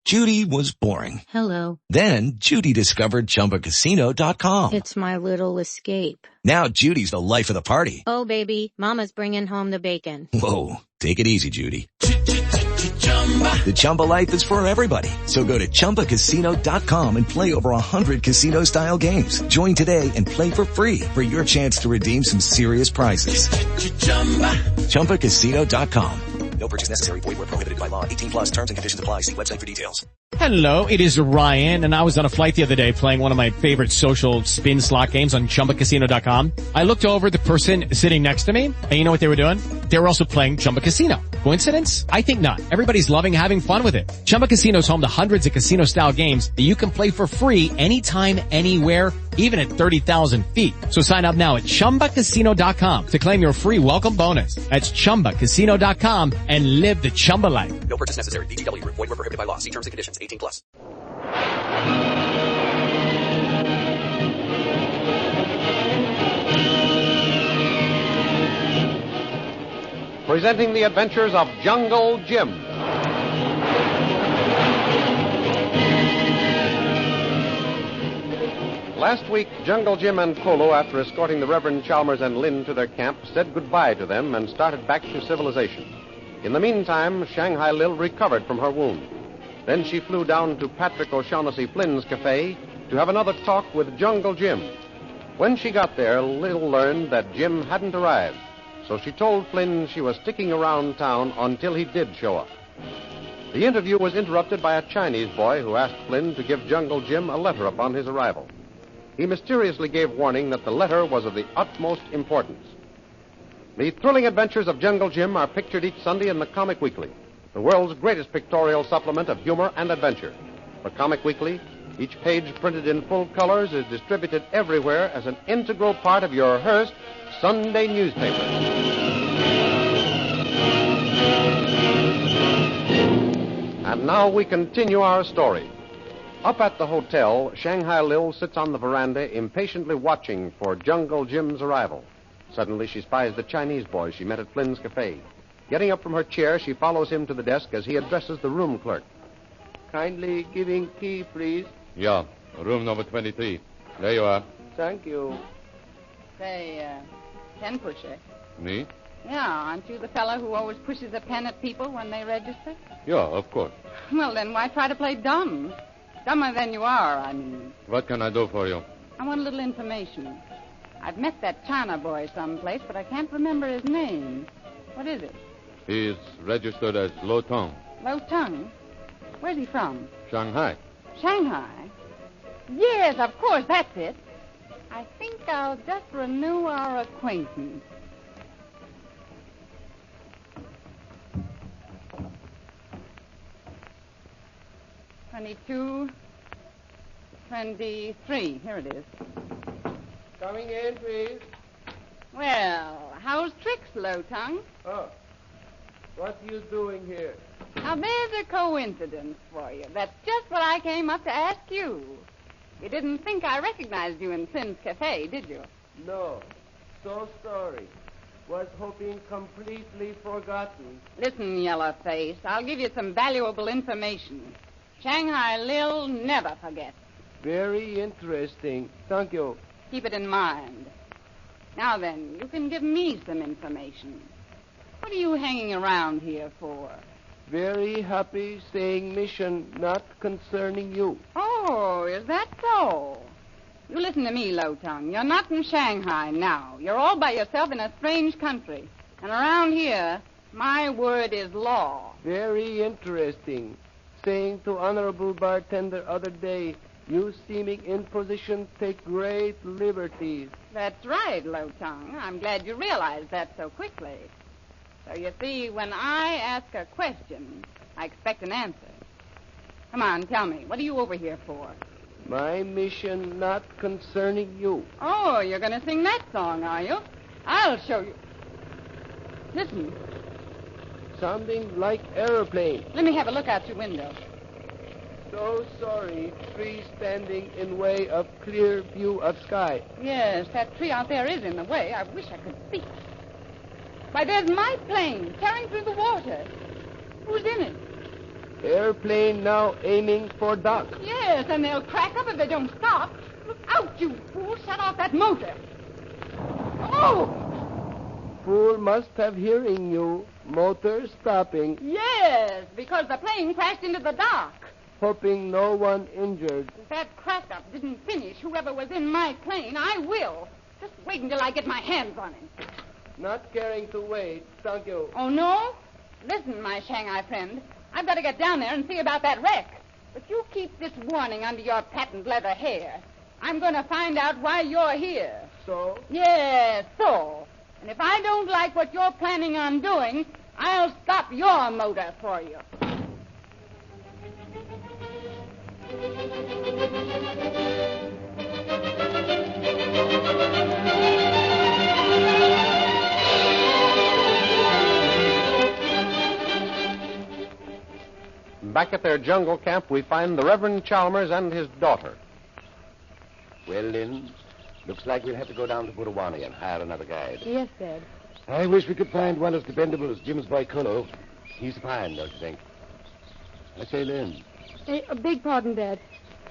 Judy was boring. Hello. Then Judy discovered ChumbaCasino.com. It's my little escape. Now Judy's the life of the party. Oh, baby, mama's bringing home the bacon. Whoa, take it easy, Judy. The Chumba life is for everybody. So go to ChumbaCasino.com and play over 100 casino-style games. Join today and play for free for your chance to redeem some serious prizes. ChumbaCasino.com. No purchase necessary. Void where prohibited by law. 18 plus terms and conditions apply. See website for details. Hello, it is Ryan, and I was on a flight the other day playing one of my favorite social spin slot games on ChumbaCasino.com. I looked over at the person sitting next to me, and you know what they were doing? They were also playing Chumba Casino. Coincidence? I think not. Everybody's loving having fun with it. Chumba Casino is home to hundreds of casino-style games that you can play for free anytime, anywhere, even at 30,000 feet. So sign up now at ChumbaCasino.com to claim your free welcome bonus. That's ChumbaCasino.com and live the Chumba life. No purchase necessary. VGW. Void where prohibited by law. See terms and conditions. 18 plus. Presenting the adventures of Jungle Jim. Last week, Jungle Jim and Kolu, after escorting the Reverend Chalmers and Lin to their camp, said goodbye to them and started back to civilization. In the meantime, Shanghai Lil recovered from her wound. Then she flew down to Patrick O'Shaughnessy Flynn's cafe to have another talk with Jungle Jim. When she got there, Lil learned that Jim hadn't arrived, so she told Flynn she was sticking around town until he did show up. The interview was interrupted by a Chinese boy who asked Flynn to give Jungle Jim a letter upon his arrival. He mysteriously gave warning that the letter was of the utmost importance. The thrilling adventures of Jungle Jim are pictured each Sunday in the Comic Weekly, the world's greatest pictorial supplement of humor and adventure. The Comic Weekly, each page printed in full colors, is distributed everywhere as an integral part of your Hearst Sunday newspaper. And now we continue our story. Up at the hotel, Shanghai Lil sits on the veranda impatiently watching for Jungle Jim's arrival. Suddenly, she spies the Chinese boy she met at Flynn's cafe. Getting up from her chair, she follows him to the desk as he addresses the room clerk. Kindly giving key, please. Yeah, room number 23. There you are. Thank you. Say, pen pusher. Me? Yeah, aren't you the fellow who always pushes a pen at people when they register? Yeah, of course. Well, then why try to play dumb? Dumber than you are, I mean. What can I do for you? I want a little information. I've met that China boy someplace, but I can't remember his name. What is it? He's registered as Lo Tong. Low Tongue? Where's he from? Shanghai. Shanghai? Yes, of course, that's it. I think I'll just renew our acquaintance. $22, $23. Here it is. Coming in, please. Well, how's tricks, Low Tongue? Oh, what are you doing here? Now, there's a coincidence for you. That's just what I came up to ask you. You didn't think I recognized you in Flynn's Cafe, did you? No. So sorry. Was hoping completely forgotten. Listen, Yellowface, I'll give you some valuable information. Shanghai Lil never forgets. Very interesting. Thank you. Keep it in mind. Now then, you can give me some information. What are you hanging around here for? Very happy saying mission not concerning you. Oh, is that so? You listen to me, Low Tongue. You're not in Shanghai now. You're all by yourself in a strange country. And around here, my word is law. Very interesting. Saying to honorable bartender other day, you seeming in position take great liberties. That's right, Low Tongue. I'm glad you realized that so quickly. So you see, when I ask a question, I expect an answer. Come on, tell me, what are you over here for? My mission not concerning you. Oh, you're going to sing that song, are you? I'll show you. Listen. Sounding like aeroplane. Let me have a look out your window. So sorry, tree standing in way of clear view of sky. Yes, that tree out there is in the way. I wish I could see. Why, there's my plane tearing through the water. Who's in it? Airplane now aiming for dock. Yes, and they'll crack up if they don't stop. Look out, you fool. Shut off that motor. Oh! Fool must have hearing you. Motor stopping. Yes, because the plane crashed into the dock. Hoping no one injured. If that crack-up didn't finish whoever was in my plane, I will. Just wait until I get my hands on him. Not caring to wait. Thank you. Oh, no? Listen, my Shanghai friend. I've got to get down there and see about that wreck. But you keep this warning under your patent leather hair. I'm going to find out why you're here. So? Yes, so. And if I don't like what you're planning on doing, I'll stop your motor for you. Back at their jungle camp, we find the Reverend Chalmers and his daughter. Well, Lynn, looks like we'll have to go down to Burawani and hire another guide. Yes, Dad. I wish we could find one as dependable as Jim's boy Kolu. He's fine, don't you think? I say, Lynn. Beg pardon, Dad.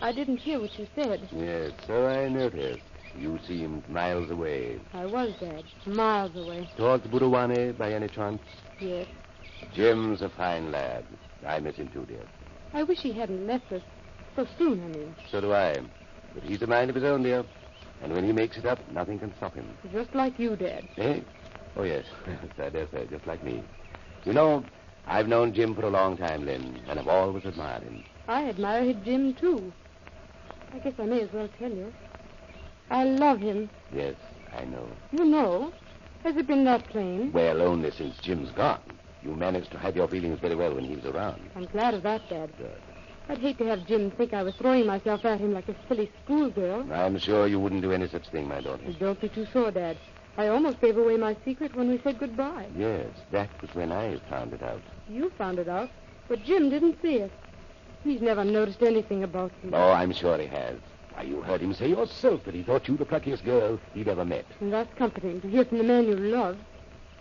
I didn't hear what you said. Yes, so I noticed. You seemed miles away. I was, Dad. Miles away. Towards Burawani, by any chance? Yes. Jim's a fine lad. I miss him too, dear. I wish he hadn't left us so soon, I mean. So do I. But he's a mind of his own, dear. And when he makes it up, nothing can stop him. Just like you, Dad. Eh? Oh, yes. I dare say, just like me. You know, I've known Jim for a long time, Lynn, and I've always admired him. I admire Jim, too. I guess I may as well tell you. I love him. Yes, I know. You know? Has it been that plain? Well, only since Jim's gone. You managed to hide your feelings very well when he was around. I'm glad of that, Dad. Good. I'd hate to have Jim think I was throwing myself at him like a silly schoolgirl. I'm sure you wouldn't do any such thing, my daughter. Don't be too sure, Dad. I almost gave away my secret when we said goodbye. Yes, that was when I found it out. You found it out, but Jim didn't see it. He's never noticed anything about you. Oh, I'm sure he has. Why, you heard him say yourself that he thought you the pluckiest girl he'd ever met. And that's comforting to hear from the man you love.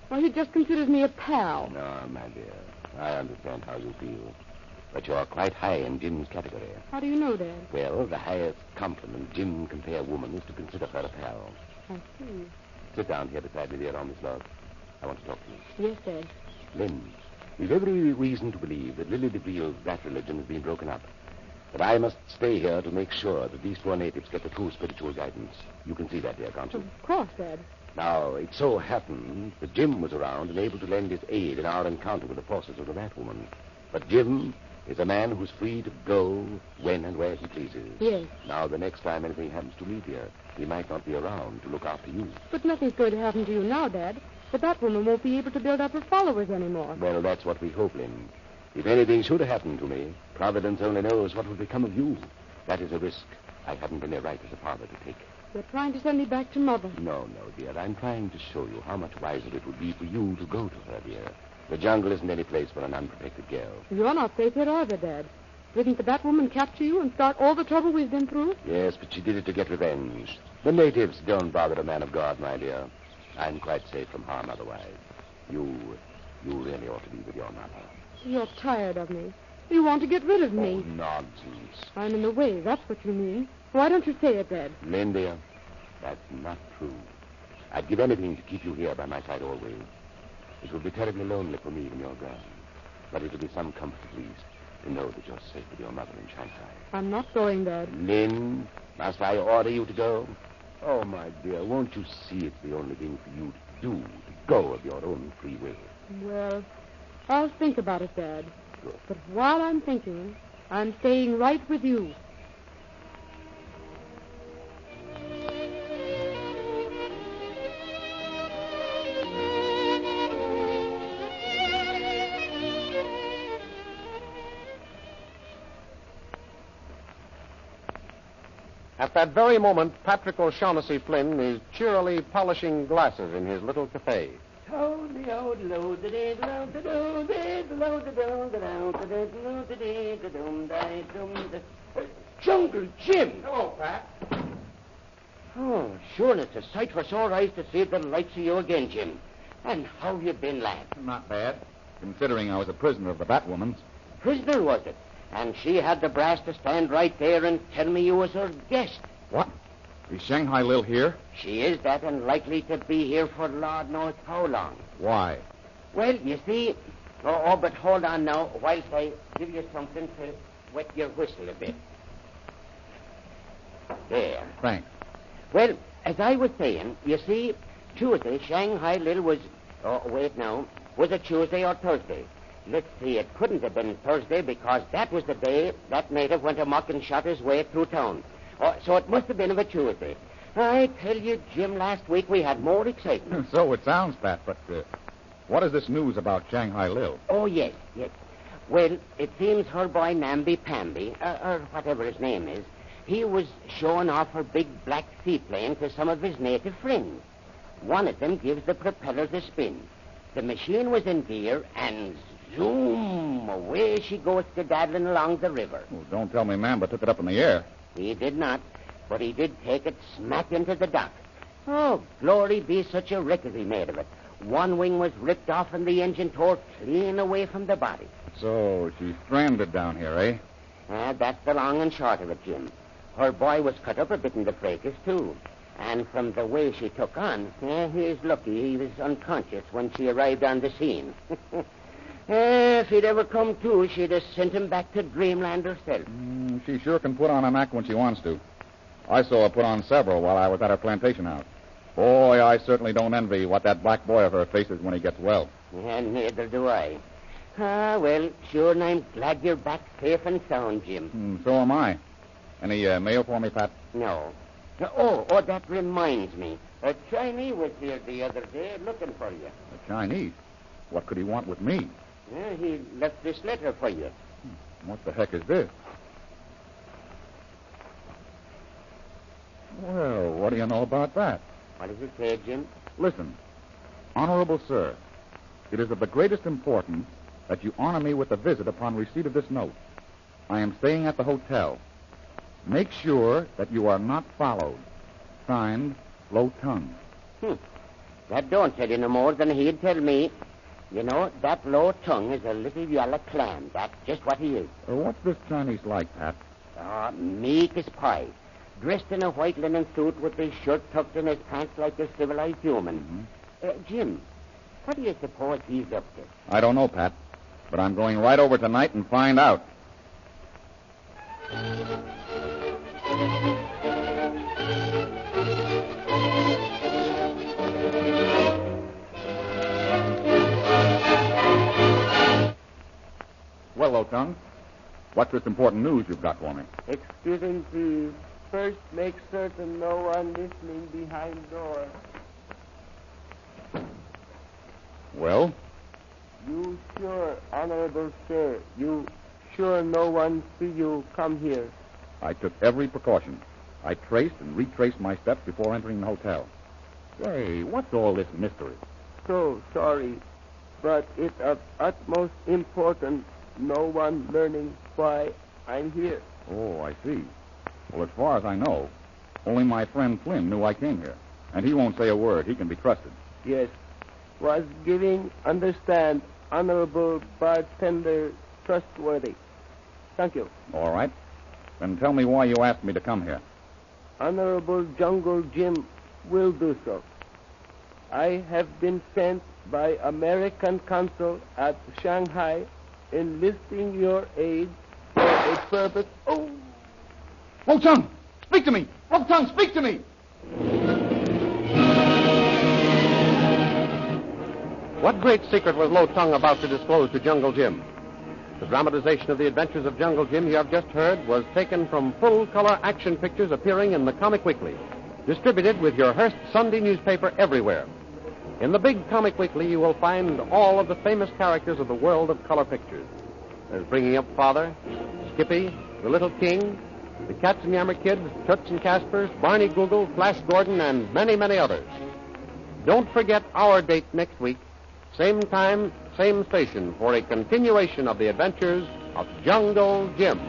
Why, he just considers me a pal. No, my dear. I understand how you feel. But you're quite high in Jim's category. How do you know, Dad? Well, the highest compliment Jim can pay a woman is to consider her a pal. I see. Sit down here beside me, dear, on this log. I want to talk to you. Yes, Dad. Lynn, we've every reason to believe that Lily DeVille's that religion has been broken up. But I must stay here to make sure that these poor natives get the true spiritual guidance. You can see that, dear, can't you? Of course, Dad. Now, it so happened that Jim was around and able to lend his aid in our encounter with the forces of the Batwoman. But Jim is a man who's free to go when and where he pleases. Yes. Now, the next time anything happens to me, dear, he might not be around to look after you. But nothing's going to happen to you now, Dad. The Batwoman won't be able to build up her followers anymore. Well, that's what we hope, Lynn. If anything should happen to me, Providence only knows what will become of you. That is a risk I haven't any right as a father to take. You're trying to send me back to Mother. No, dear. I'm trying to show you how much wiser it would be for you to go to her, dear. The jungle isn't any place for an unprotected girl. You're not safe here either, Dad. Didn't the Batwoman capture you and start all the trouble we've been through? Yes, but she did it to get revenge. The natives don't bother a man of God, my dear. I'm quite safe from harm otherwise. You really ought to be with your mother. You're tired of me. You want to get rid of me. Oh, nonsense. I'm in the way, that's what you mean. Why don't you say it, Dad? Lynn, dear, that's not true. I'd give anything to keep you here by my side always. It would be terribly lonely for me when you're gone. But it'll be some comfort, at least, to know that you're safe with your mother in Shanghai. I'm not going, Dad. Lynn, must I order you to go? Oh, my dear, won't you see it's the only thing for you to do, to go of your own free will? Well, I'll think about it, Dad. Good. But while I'm thinking, I'm staying right with you. At that very moment, Patrick O'Shaughnessy Flynn is cheerily polishing glasses in his little cafe. Jungle Jim! Hello, Pat. Oh, sure, it's a sight for sore eyes to see the lights of you again, Jim. And how you been, lad? Not bad, considering I was a prisoner of the Batwoman's. prisoner, was it? And she had the brass to stand right there and tell me you was her guest. What? Is Shanghai Lil here? She is that and likely to be here for Lord knows how long. Why? Well, you see... Oh, but hold on now, whilst I give you something to wet your whistle a bit. There. Thanks. Well, as I was saying, you see, Tuesday, Shanghai Lil was... Oh, wait now. Was it Tuesday or Thursday? Let's see, it couldn't have been Thursday because that was the day that native went amok and shot his way through town. Oh, so it must have been of a Tuesday. I tell you, Jim, last week we had more excitement. So it sounds, Pat, but what is this news about Shanghai Lil? Oh, yes. Well, it seems her boy Namby-Pamby, or whatever his name is, he was showing off her big black seaplane to some of his native friends. One of them gives the propellers a spin. The machine was in gear, and zoom, away she goes skedaddling along the river. Oh, don't tell me Mamba took it up in the air. He did not, but he did take it smack into the dock. Oh, glory be such a wreck as he made of it. One wing was ripped off and the engine tore clean away from the body. So she's stranded down here, eh? That's the long and short of it, Jim. Her boy was cut up a bit in the fracas, too. And from the way she took on, he's lucky he was unconscious when she arrived on the scene. If he'd ever come to, she'd have sent him back to dreamland herself. She sure can put on an act when she wants to. I saw her put on several while I was at her plantation house. Boy, I certainly don't envy what that black boy of her faces when he gets well. And neither do I. Well, sure, and I'm glad you're back safe and sound, Jim. So am I. Any mail for me, Pat? No. Oh, that reminds me. A Chinese was here the other day looking for you. A Chinese? What could he want with me? He left this letter for you. What the heck is this? Well, what do you know about that? What does it say, Jim? Listen, Honorable Sir, it is of the greatest importance that you honor me with a visit upon receipt of this note. I am staying at the hotel. Make sure that you are not followed. Signed, Low Tongue. That don't tell you no more than he'd tell me. You know, that Low Tongue is a little yellow clam. That's just what he is. What's this Chinese like, Pat? Meek as pie. Dressed in a white linen suit with his shirt tucked in his pants like a civilized human. Jim, what do you suppose he's up to? I don't know, Pat, but I'm going right over tonight and find out. Well, Low Tongue, what's this important news you've got for me? Excellency, first make certain no one listening behind door. Well? You sure, honorable sir, you sure no one see you come here? I took every precaution. I traced and retraced my steps before entering the hotel. Say, what's all this mystery? So sorry, but it's of utmost importance no one learning why I'm here. Oh, I see. Well, as far as I know, only my friend Flynn knew I came here. And he won't say a word. He can be trusted. Yes. Was giving understand honorable bartender trustworthy. Thank you. All right. Then tell me why you asked me to come here. Honorable Jungle Jim will do so. I have been sent by American consul at Shanghai enlisting your aid for a purpose. Oh! Low Tongue! Speak to me! Low Tongue, speak to me! What great secret was Low Tongue about to disclose to Jungle Jim? The dramatization of the adventures of Jungle Jim you have just heard was taken from full-color action pictures appearing in the Comic Weekly, distributed with your Hearst Sunday newspaper everywhere. In the big Comic Weekly, you will find all of the famous characters of the world of color pictures. There's Bringing Up Father, Skippy, The Little King, the Katzenjammer Kids, Toots and Caspers, Barney Google, Flash Gordon, and many, many others. Don't forget our date next week, same time, same station, for a continuation of the adventures of Jungle Jim.